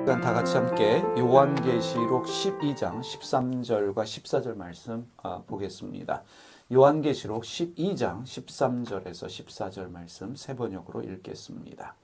다 같이 함께 요한계시록 12장 13절과 14절 말씀 보겠습니다. 요한계시록 12장 13절에서 14절 말씀 세 번역으로 읽겠습니다.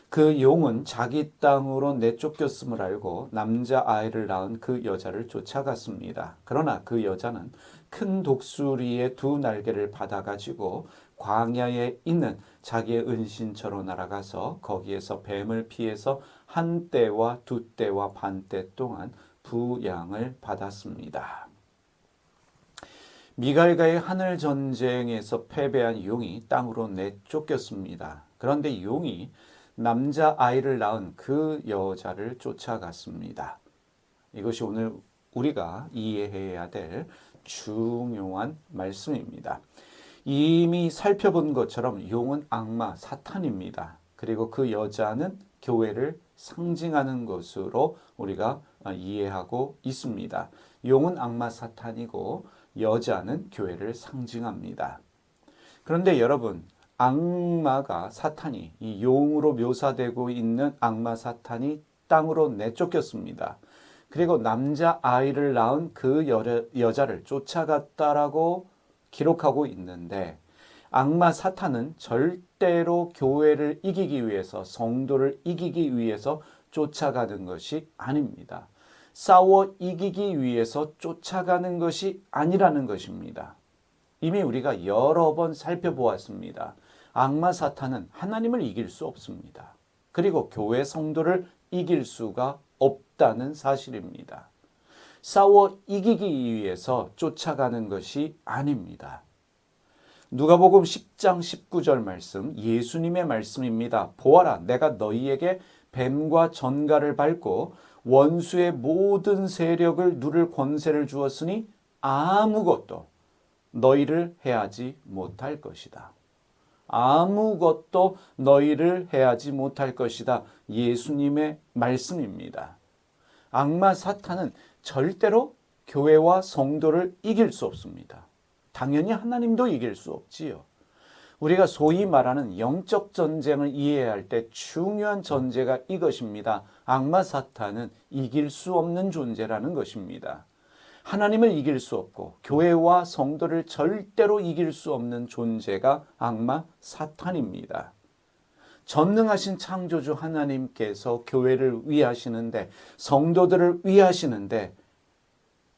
그 용은 자기 땅으로 내쫓겼음을 알고 남자아이를 낳은 그 여자를 쫓아갔습니다. 그러나 그 여자는 큰 독수리의 두 날개를 받아가지고 광야에 있는 자기의 은신처로 날아가서 거기에서 뱀을 피해서 한 때와 두 때와 반 때 동안 부양을 받았습니다. 미갈과의 하늘 전쟁에서 패배한 용이 땅으로 내쫓겼습니다. 그런데 용이 남자아이를 낳은 그 여자를 쫓아갔습니다. 이것이 오늘 우리가 이해해야 될 중요한 말씀입니다. 이미 살펴본 것처럼 용은 악마 사탄입니다. 그리고 그 여자는 교회를 상징하는 것으로 우리가 이해하고 있습니다. 용은 악마 사탄이고 여자는 교회를 상징합니다. 그런데 여러분, 악마가 사탄이 이 용으로 묘사되고 있는 악마 사탄이 땅으로 내쫓겼습니다. 그리고 남자아이를 낳은 그 여자를 쫓아갔다라고 기록하고 있는데 악마 사탄은 절대로 교회를 이기기 위해서 성도를 이기기 위해서 쫓아가는 것이 아닙니다. 싸워 이기기 위해서 쫓아가는 것이 아니라는 것입니다. 이미 우리가 여러 번 살펴보았습니다. 악마 사탄은 하나님을 이길 수 없습니다. 그리고 교회 성도를 이길 수가 없다는 사실입니다. 싸워 이기기 위해서 쫓아가는 것이 아닙니다. 누가복음 10장 19절 말씀, 예수님의 말씀입니다. 보아라, 내가 너희에게 뱀과 전갈을 밟고 원수의 모든 세력을 누를 권세를 주었으니 아무것도 너희를 해하지 못할 것이다. 아무것도 너희를 해하지 못할 것이다. 예수님의 말씀입니다. 악마 사탄은 절대로 교회와 성도를 이길 수 없습니다. 당연히 하나님도 이길 수 없지요. 우리가 소위 말하는 영적 전쟁을 이해할 때 중요한 전제가 이것입니다. 악마 사탄은 이길 수 없는 존재라는 것입니다. 하나님을 이길 수 없고 교회와 성도를 절대로 이길 수 없는 존재가 악마 사탄입니다. 전능하신 창조주 하나님께서 교회를 위하시는데 성도들을 위하시는데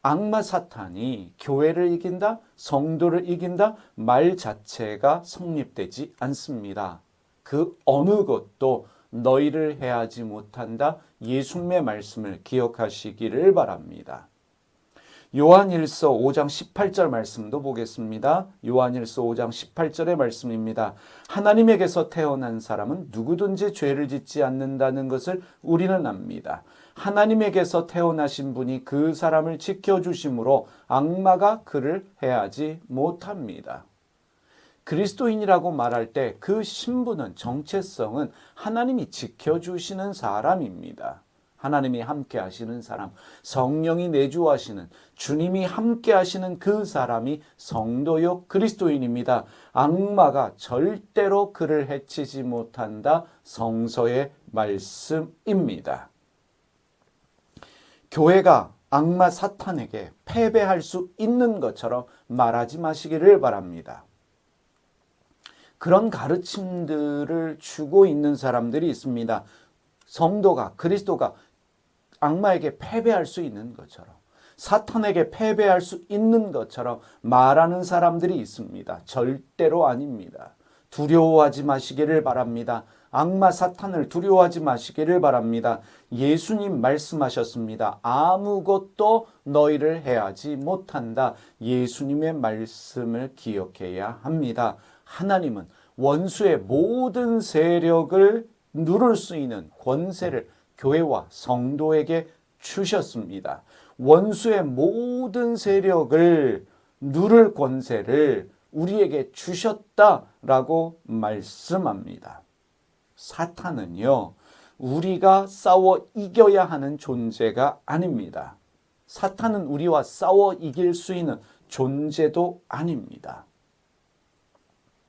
악마 사탄이 교회를 이긴다, 성도를 이긴다 말 자체가 성립되지 않습니다. 그 어느 것도 너희를 해하지 못한다. 예수님의 말씀을 기억하시기를 바랍니다. 요한일서 5장 18절 말씀도 보겠습니다. 요한일서 5장 18절의 말씀입니다. 하나님에게서 태어난 사람은 누구든지 죄를 짓지 않는다는 것을 우리는 압니다. 하나님에게서 태어나신 분이 그 사람을 지켜주심으로 악마가 그를 해하지 못합니다. 그리스도인이라고 말할 때 그 신분은, 정체성은 하나님이 지켜주시는 사람입니다. 하나님이 함께 하시는 사람, 성령이 내주하시는, 주님이 함께 하시는 그 사람이 성도요 그리스도인입니다. 악마가 절대로 그를 해치지 못한다. 성서의 말씀입니다. 교회가 악마 사탄에게 패배할 수 있는 것처럼 말하지 마시기를 바랍니다. 그런 가르침들을 주고 있는 사람들이 있습니다. 성도가, 그리스도가 악마에게 패배할 수 있는 것처럼, 사탄에게 패배할 수 있는 것처럼 말하는 사람들이 있습니다. 절대로 아닙니다. 두려워하지 마시기를 바랍니다. 악마 사탄을 두려워하지 마시기를 바랍니다. 예수님 말씀하셨습니다. 아무것도 너희를 해하지 못한다. 예수님의 말씀을 기억해야 합니다. 하나님은 원수의 모든 세력을 누를 수 있는 권세를 교회와 성도에게 주셨습니다. 원수의 모든 세력을 누를 권세를 우리에게 주셨다라고 말씀합니다. 사탄은요, 우리가 싸워 이겨야 하는 존재가 아닙니다. 사탄은 우리와 싸워 이길 수 있는 존재도 아닙니다.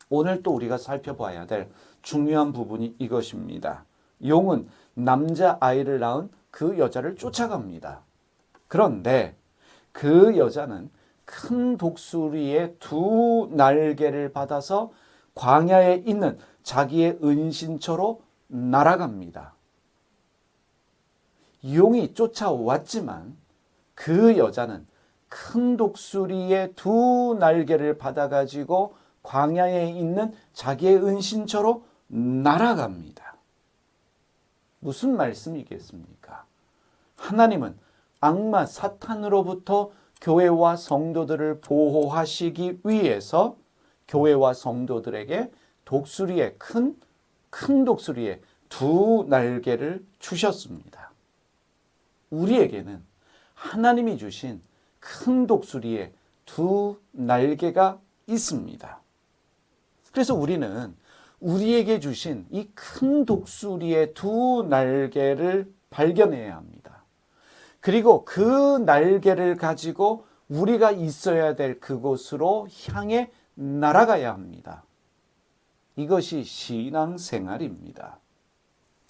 오늘 또 우리가 살펴봐야 될 중요한 부분이 이것입니다. 용은 남자아이를 낳은 그 여자를 쫓아갑니다. 그런데 그 여자는 큰 독수리의 두 날개를 받아서 광야에 있는 자기의 은신처로 날아갑니다. 용이 쫓아왔지만 그 여자는 큰 독수리의 두 날개를 받아가지고 광야에 있는 자기의 은신처로 날아갑니다. 무슨 말씀이겠습니까? 하나님은 악마 사탄으로부터 교회와 성도들을 보호하시기 위해서 교회와 성도들에게 독수리의 큰 독수리의 두 날개를 주셨습니다. 우리에게는 하나님이 주신 큰 독수리의 두 날개가 있습니다. 그래서 우리는 우리에게 주신 이 큰 독수리의 두 날개를 발견해야 합니다. 그리고 그 날개를 가지고 우리가 있어야 될 그곳으로 향해 날아가야 합니다. 이것이 신앙생활입니다.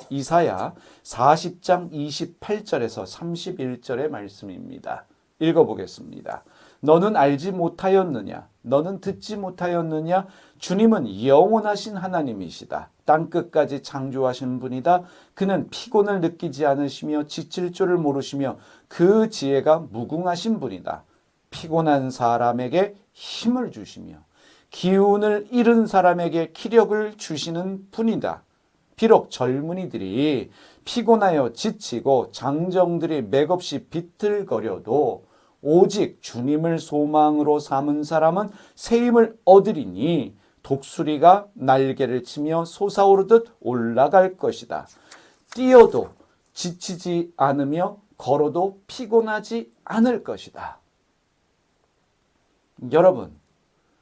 이사야 40장 28절에서 31절의 말씀입니다. 읽어보겠습니다. 너는 알지 못하였느냐? 너는 듣지 못하였느냐? 주님은 영원하신 하나님이시다. 땅끝까지 창조하신 분이다. 그는 피곤을 느끼지 않으시며 지칠 줄을 모르시며 그 지혜가 무궁하신 분이다. 피곤한 사람에게 힘을 주시며 기운을 잃은 사람에게 기력을 주시는 분이다. 비록 젊은이들이 피곤하여 지치고 장정들이 맥없이 비틀거려도 오직 주님을 소망으로 삼은 사람은 새 힘을 얻으리니 독수리가 날개를 치며 솟아오르듯 올라갈 것이다. 뛰어도 지치지 않으며 걸어도 피곤하지 않을 것이다. 여러분,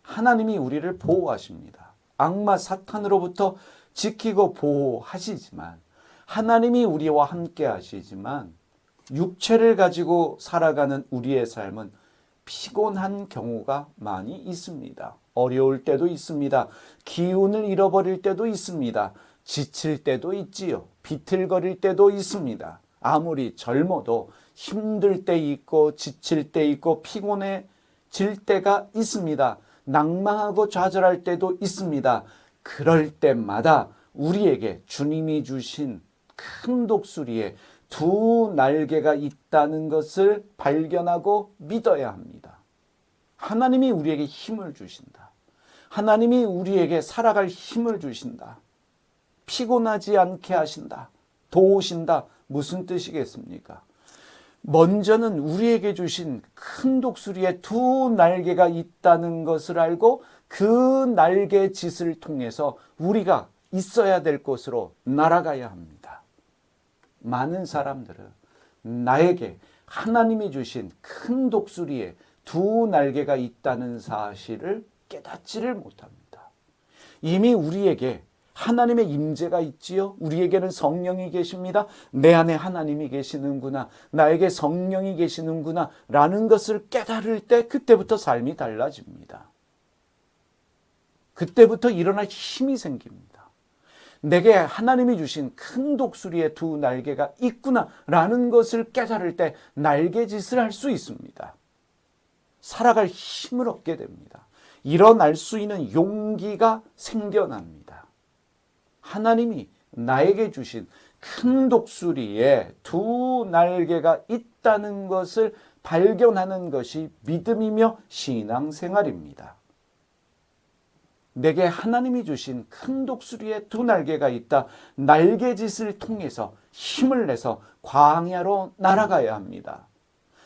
하나님이 우리를 보호하십니다. 악마 사탄으로부터 지키고 보호하시지만 하나님이 우리와 함께 하시지만 육체를 가지고 살아가는 우리의 삶은 피곤한 경우가 많이 있습니다. 어려울 때도 있습니다. 기운을 잃어버릴 때도 있습니다. 지칠 때도 있지요. 비틀거릴 때도 있습니다. 아무리 젊어도 힘들 때 있고 지칠 때 있고 피곤해질 때가 있습니다. 낭망하고 좌절할 때도 있습니다. 그럴 때마다 우리에게 주님이 주신 큰 독수리에 두 날개가 있다는 것을 발견하고 믿어야 합니다. 하나님이 우리에게 힘을 주신다. 하나님이 우리에게 살아갈 힘을 주신다. 피곤하지 않게 하신다. 도우신다. 무슨 뜻이겠습니까? 먼저는 우리에게 주신 큰 독수리에 두 날개가 있다는 것을 알고 그 날개 짓을 통해서 우리가 있어야 될 곳으로 날아가야 합니다. 많은 사람들은 나에게 하나님이 주신 큰 독수리에 두 날개가 있다는 사실을 깨닫지를 못합니다. 이미 우리에게 하나님의 임재가 있지요. 우리에게는 성령이 계십니다. 내 안에 하나님이 계시는구나. 나에게 성령이 계시는구나. 라는 것을 깨달을 때 그때부터 삶이 달라집니다. 그때부터 일어날 힘이 생깁니다. 내게 하나님이 주신 큰 독수리의 두 날개가 있구나 라는 것을 깨달을 때 날개짓을 할 수 있습니다. 살아갈 힘을 얻게 됩니다. 일어날 수 있는 용기가 생겨납니다. 하나님이 나에게 주신 큰 독수리에 두 날개가 있다는 것을 발견하는 것이 믿음이며 신앙생활입니다. 내게 하나님이 주신 큰 독수리에 두 날개가 있다. 날개짓을 통해서 힘을 내서 광야로 날아가야 합니다.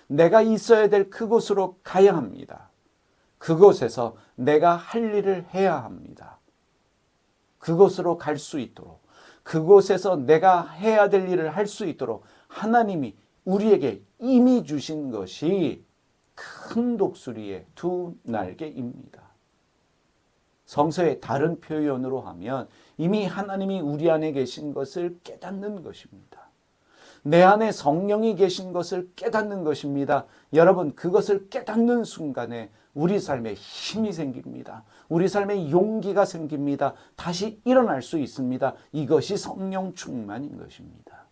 내가 있어야 될 그곳으로 가야 합니다. 그곳에서 내가 할 일을 해야 합니다. 그곳으로 갈 수 있도록, 그곳에서 내가 해야 될 일을 할 수 있도록 하나님이 우리에게 이미 주신 것이 큰 독수리의 두 날개입니다. 성서의 다른 표현으로 하면 이미 하나님이 우리 안에 계신 것을 깨닫는 것입니다. 내 안에 성령이 계신 것을 깨닫는 것입니다. 여러분, 그것을 깨닫는 순간에 우리 삶에 힘이 생깁니다. 우리 삶에 용기가 생깁니다. 다시 일어날 수 있습니다. 이것이 성령 충만인 것입니다.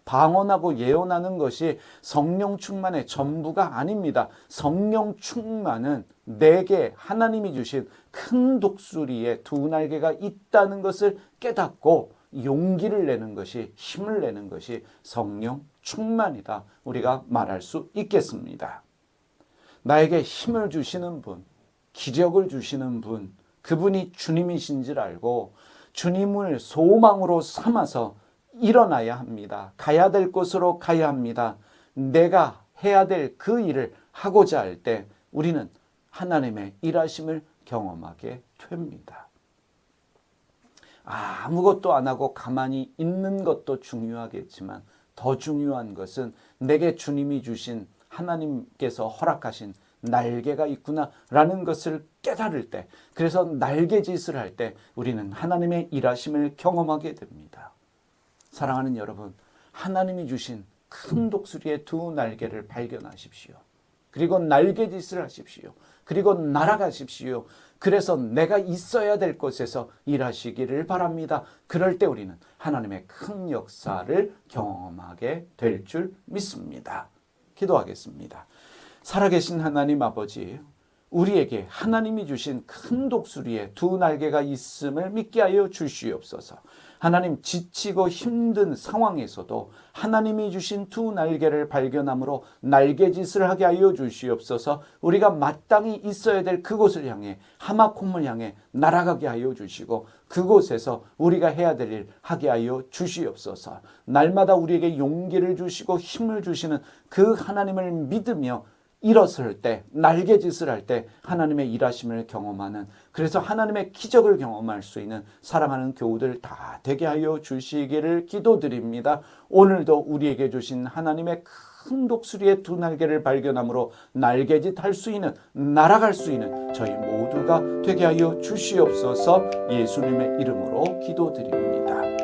방언하고 예언하는 것이 성령 충만의 전부가 아닙니다. 성령 충만은 내게 하나님이 주신 큰 독수리의 두 날개가 있다는 것을 깨닫고 용기를 내는 것이, 힘을 내는 것이 성령 충만이다. 우리가 말할 수 있겠습니다. 나에게 힘을 주시는 분, 기력을 주시는 분, 그분이 주님이신 줄 알고 주님을 소망으로 삼아서 일어나야 합니다. 가야 될 곳으로 가야 합니다. 내가 해야 될 그 일을 하고자 할 때 우리는 하나님의 일하심을 경험하게 됩니다. 아무것도 안 하고 가만히 있는 것도 중요하겠지만 더 중요한 것은 내게 주님이 주신, 하나님께서 허락하신 날개가 있구나라는 것을 깨달을 때, 그래서 날개짓을 할 때 우리는 하나님의 일하심을 경험하게 됩니다. 사랑하는 여러분, 하나님이 주신 큰 독수리의 두 날개를 발견하십시오. 그리고 날개짓을 하십시오. 그리고 날아가십시오. 그래서 내가 있어야 될 곳에서 일하시기를 바랍니다. 그럴 때 우리는 하나님의 큰 역사를 경험하게 될 줄 믿습니다. 기도하겠습니다. 살아계신 하나님 아버지, 우리에게 하나님이 주신 큰 독수리의 두 날개가 있음을 믿게 하여 주시옵소서. 하나님, 지치고 힘든 상황에서도 하나님이 주신 두 날개를 발견함으로 날개짓을 하게 하여 주시옵소서. 우리가 마땅히 있어야 될 그곳을 향해, 하마콤을 향해 날아가게 하여 주시고 그곳에서 우리가 해야 될 일 하게 하여 주시옵소서. 날마다 우리에게 용기를 주시고 힘을 주시는 그 하나님을 믿으며 일어설 때, 날개짓을 할 때 하나님의 일하심을 경험하는, 그래서 하나님의 기적을 경험할 수 있는 사랑하는 교우들 다 되게 하여 주시기를 기도드립니다. 오늘도 우리에게 주신 하나님의 큰 독수리의 두 날개를 발견함으로 날개짓 할 수 있는, 날아갈 수 있는 저희 모두가 되게 하여 주시옵소서. 예수님의 이름으로 기도드립니다.